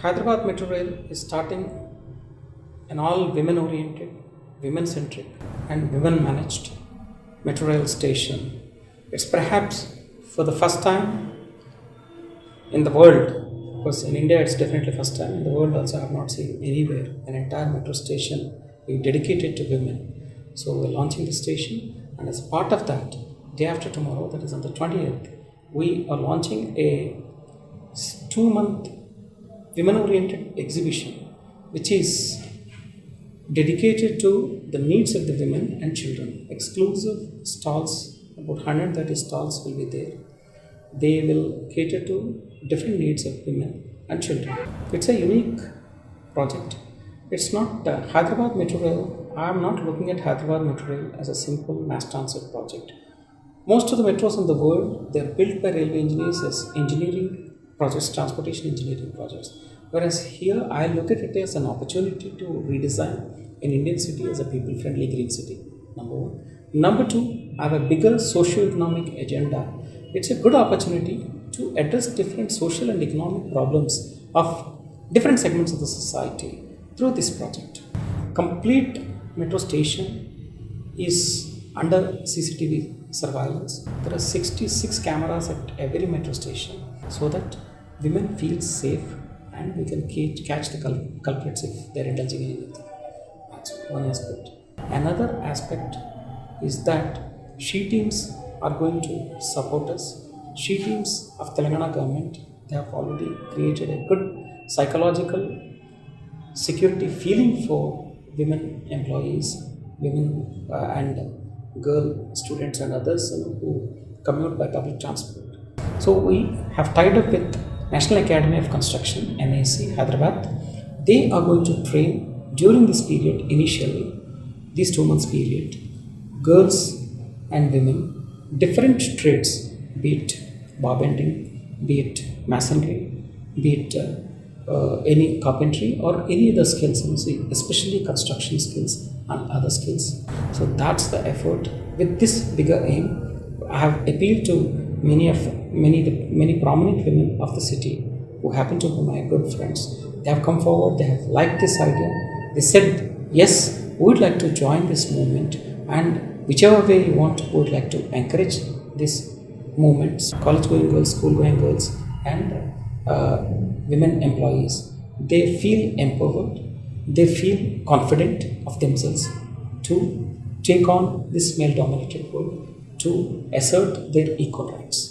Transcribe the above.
Hyderabad Metro Rail is starting an all women oriented, women centric, and women managed metro rail station. It's perhaps for the first time in the world, because in India it's definitely first time, in the world also I have not seen anywhere an entire metro station being dedicated to women. So we're launching the station, and as part of that, day after tomorrow, that is on the 20th, we are launching a 2-month women-oriented exhibition, which is dedicated to the needs of the women and children. Exclusive stalls, about 130 stalls will be there. They will cater to different needs of women and children. It's a unique project. It's not Hyderabad Metro Rail. I am not looking at Hyderabad Metro Rail as a simple mass transit project. Most of the metros in the world, they are built by railway engineers as engineering projects, transportation engineering projects. Whereas here, I look at it as an opportunity to redesign an Indian city as a people-friendly green city, number one. Number two, I have a bigger socio-economic agenda. It's a good opportunity to address different social and economic problems of different segments of the society through this project. Complete metro station is under CCTV surveillance. There are 66 cameras at every metro station so that women feel safe and we can catch the culprits if they're indulging in anything. That's one aspect. Another aspect is that SHE teams are going to support us. SHE teams of Telangana government, they have already created a good psychological security feeling for women employees, women and girl students and others who commute by public transport. So we have tied up with National Academy of Construction, NAC, Hyderabad. They are going to train during this period, initially, this 2 months period, girls and women, different trades, be it bar bending, be it masonry, be it any carpentry or any other skills, especially construction skills and other skills. So that's the effort. With this bigger aim, I have appealed to many prominent women of the city who happen to be my good friends. They have come forward, they have liked this idea. They said, yes, we would like to join this movement, and whichever way you want, we would like to encourage this movement. College going girls, school going girls, and women employees, they feel empowered, they feel confident of themselves to take on this male dominated world, to assert their equal rights.